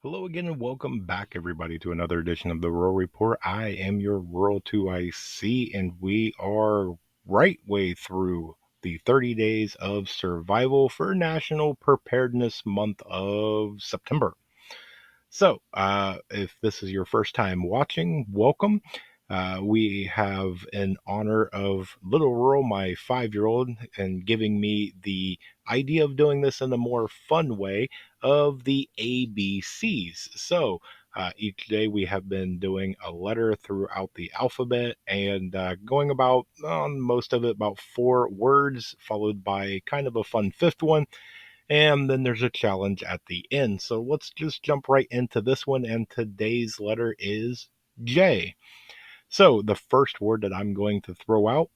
Hello again and welcome back everybody to another edition of the Rural Report. I am your Rural 2IC and we are right way through the 30 days of survival for National Preparedness Month of September. So, if this is your first time watching, welcome. We have in honor of Little Rural, my 5 year old, and giving me the idea of doing this in a more fun way of the ABCs. So, each day we have been doing a letter throughout the alphabet and going about on most of it about 4 words, followed by kind of a fun fifth one, and then there's a challenge at the end. So let's just jump right into this one. And today's letter is J. So the first word that I'm going to throw out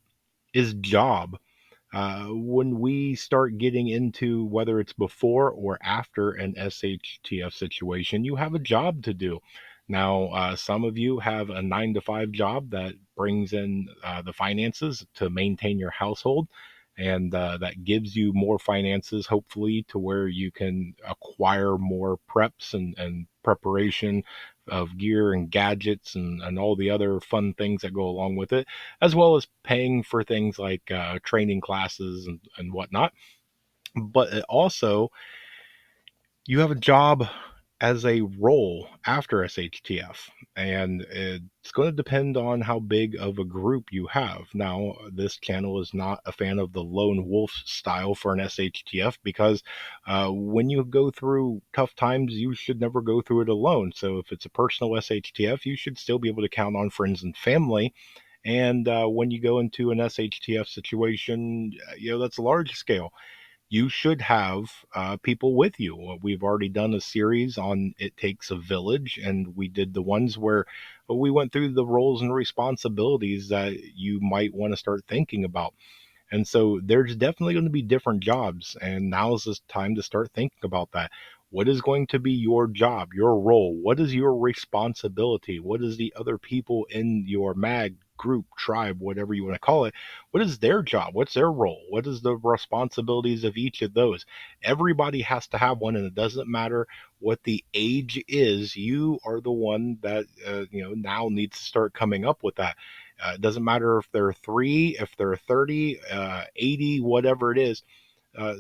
is job. When we start getting into whether it's before or after an SHTF situation, you have a job to do. Now, some of you have a 9 to 5 job that brings in the finances to maintain your household. And that gives you more finances, hopefully, to where you can acquire more preps and preparation of gear and gadgets and all the other fun things that go along with it, as well as paying for things like training classes and whatnot. But it also, you have a job as a role after SHTF, and it's going to depend on how big of a group you have. Now, this channel is not a fan of the lone wolf style for an SHTF because when you go through tough times, you should never go through it alone. So, if it's a personal SHTF, you should still be able to count on friends and family. And when you go into an SHTF situation, that's large scale, you should have people with you. We've already done a series on It Takes a Village, and we did the ones where we went through the roles and responsibilities that you might want to start thinking about. And so there's definitely going to be different jobs. And now is the time to start thinking about that. What is going to be your job, your role? What is your responsibility? What is the other people in your mag group, tribe, whatever you want to call it? What is their job? What's their role? What is the responsibilities of each of those? Everybody has to have one, and it doesn't matter what the age is. You are the one that now needs to start coming up with that. It doesn't matter if they're 3, if they're 30, 80, whatever it is.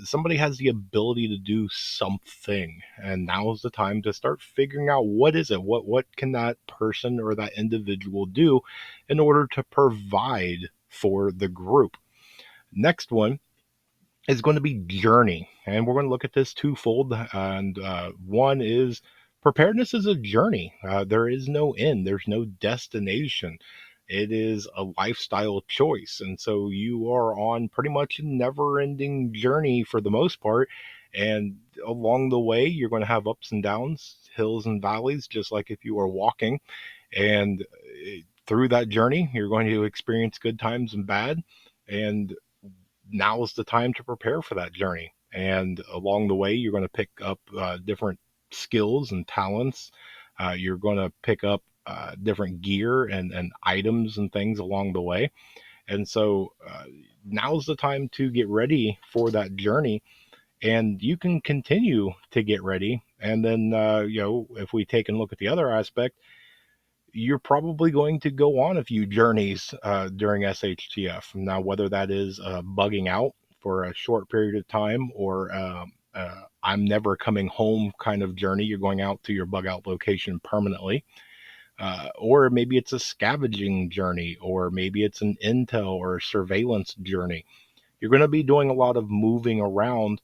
Somebody has the ability to do something, and now is the time to start figuring out what is it, what can that person or that individual do in order to provide for the group. Next one is going to be journey. And we're going to look at this twofold. And one is preparedness is a journey. There is no end, there's no destination. It is a lifestyle choice. And so you are on pretty much a never ending journey for the most part. And along the way, you're going to have ups and downs, hills and valleys, just like if you are walking. And through that journey, you're going to experience good times and bad. And now is the time to prepare for that journey. And along the way, you're going to pick up different skills and talents. You're going to pick up different gear and items and things along the way. And so now's the time to get ready for that journey. And you can continue to get ready. And then, if we take and look at the other aspect, you're probably going to go on a few journeys during SHTF. Now, whether that is bugging out for a short period of time or I'm never coming home kind of journey, you're going out to your bug out location permanently. Or maybe it's a scavenging journey, or maybe it's an intel or surveillance journey. You're going to be doing a lot of moving around,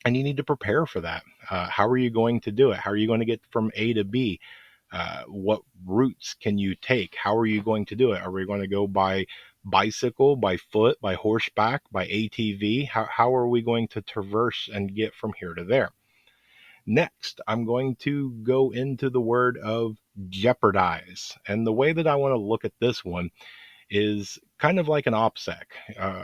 and you need to prepare for that. How are you going to do it? How are you going to get from A to B? What routes can you take? How are you going to do it? Are we going to go by bicycle, by foot, by horseback, by ATV? How are we going to traverse and get from here to there? Next, I'm going to go into the word of jeopardize. And the way that I want to look at this one is kind of like an OPSEC.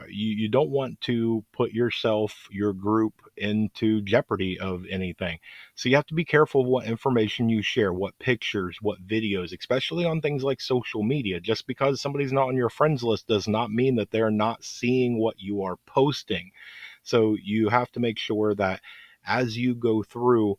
You don't want to put yourself, your group, into jeopardy of anything. So you have to be careful of what information you share, what pictures, what videos, especially on things like social media. Just because somebody's not on your friends list does not mean that they're not seeing what you are posting. So you have to make sure that as you go through,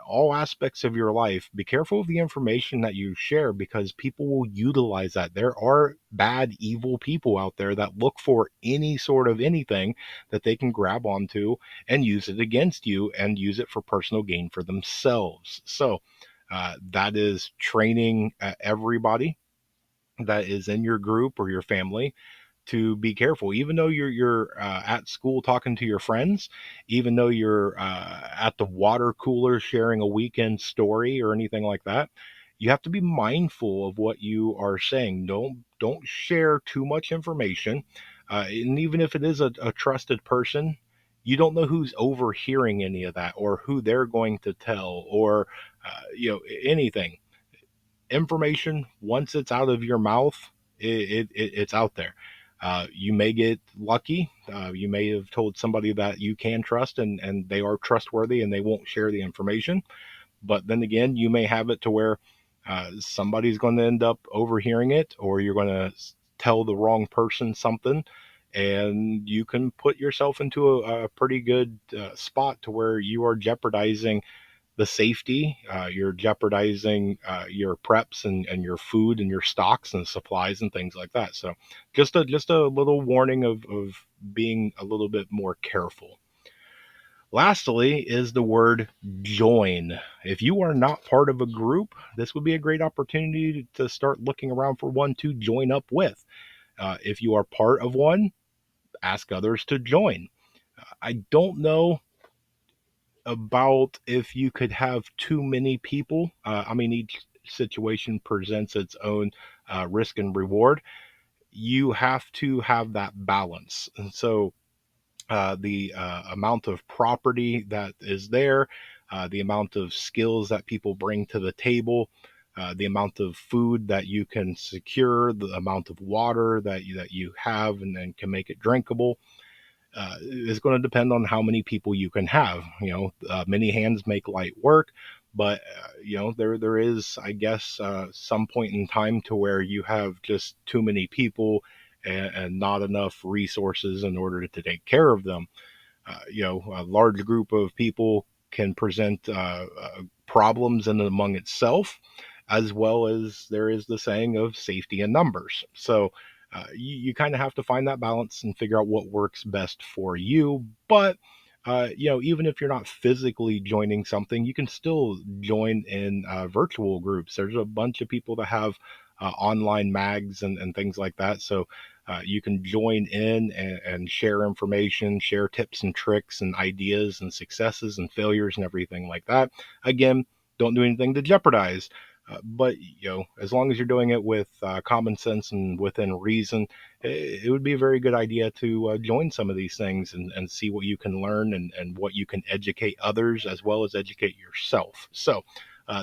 all aspects of your life, be careful of the information that you share because people will utilize that. There are bad, evil people out there that look for any sort of anything that they can grab onto and use it against you and use it for personal gain for themselves. So, that is training everybody that is in your group or your family to be careful. Even though you're at school talking to your friends, even though you're at the water cooler sharing a weekend story or anything like that, you have to be mindful of what you are saying. Don't share too much information, and even if it is a trusted person, you don't know who's overhearing any of that or who they're going to tell or anything. Information, once it's out of your mouth, it's out there. You may get lucky. You may have told somebody that you can trust and they are trustworthy and they won't share the information. But then again, you may have it to where somebody's going to end up overhearing it, or you're going to tell the wrong person something, and you can put yourself into a pretty good spot to where you are jeopardizing the safety. You're jeopardizing your preps and your food and your stocks and supplies and things like that. So just a little warning of being a little bit more careful. Lastly is the word join. If you are not part of a group, this would be a great opportunity to start looking around for one to join up with. If you are part of one, ask others to join. I don't know about if you could have too many people. I mean, each situation presents its own risk and reward. You have to have that balance. And so the amount of property that is there, the amount of skills that people bring to the table, the amount of food that you can secure, the amount of water that you have and can make it drinkable, is going to depend on how many people you can have. Many hands make light work, but there is, I guess, some point in time to where you have just too many people and not enough resources in order to take care of them. A large group of people can present problems in and among itself, as well as there is the saying of safety in numbers. So you kind of have to find that balance and figure out what works best for you. But even if you're not physically joining something, you can still join in virtual groups. There's a bunch of people that have online mags and things like that. So you can join in and share information, share tips and tricks and ideas and successes and failures and everything like that. Again, don't do anything to jeopardize. But as long as you're doing it with common sense and within reason, it would be a very good idea to join some of these things and see what you can learn and what you can educate others as well as educate yourself. So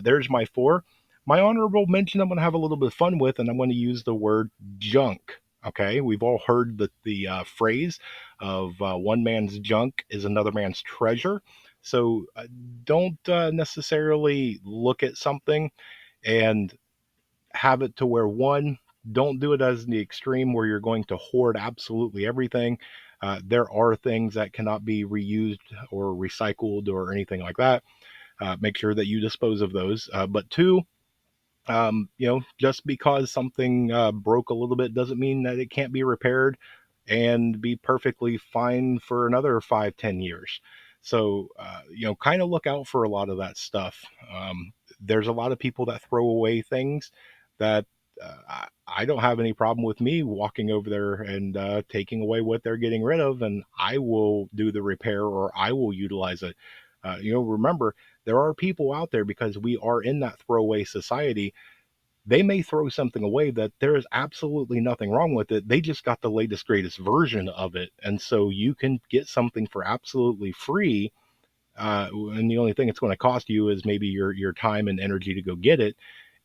there's my four. My honorable mention I'm going to have a little bit of fun with, and I'm going to use the word junk. Okay, we've all heard the phrase of one man's junk is another man's treasure. So don't necessarily look at something and have it to where, one, don't do it as the extreme where you're going to hoard absolutely everything. There are things that cannot be reused or recycled or anything like that. Make sure that you dispose of those. But two, just because something broke a little bit doesn't mean that it can't be repaired and be perfectly fine for another 5, 10 years. So, kind of look out for a lot of that stuff. There's a lot of people that throw away things that I don't have any problem with me walking over there and taking away what they're getting rid of, and I will do the repair or I will utilize it. Remember, there are people out there because we are in that throwaway society. They may throw something away that there is absolutely nothing wrong with it. They just got the latest, greatest version of it. And so you can get something for absolutely free. And the only thing it's going to cost you is maybe your time and energy to go get it,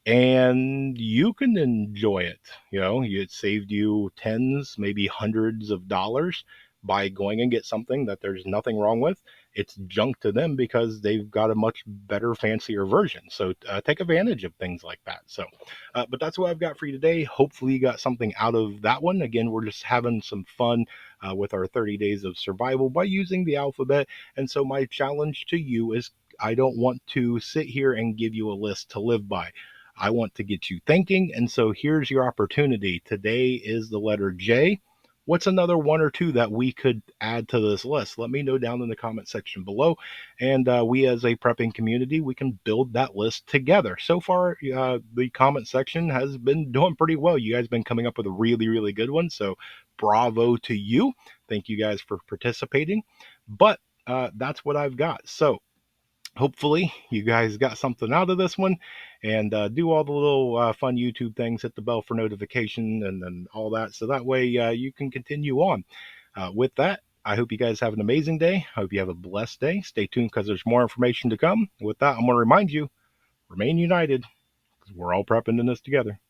and you can enjoy it. It saved you tens, maybe hundreds of dollars by going and get something that there's nothing wrong with. It's junk to them because they've got a much better, fancier version. So take advantage of things like that. So, but that's what I've got for you today. Hopefully, you got something out of that one. Again, we're just having some fun with our 30 days of survival by using the alphabet. And so, my challenge to you is I don't want to sit here and give you a list to live by. I want to get you thinking. And so here's your opportunity. Today is the letter J. What's another one or two that we could add to this list? Let me know down in the comment section below. And we, as a prepping community, we can build that list together. So far, the comment section has been doing pretty well. You guys have been coming up with a really, really good one. So bravo to you. Thank you guys for participating. But that's what I've got. So hopefully you guys got something out of this one, and do all the little fun YouTube things, hit the bell for notification and all that, so that way you can continue on. With that, I hope you guys have an amazing day. I hope you have a blessed day. Stay tuned because there's more information to come. With that, I'm going to remind you, remain united because we're all prepping in this together.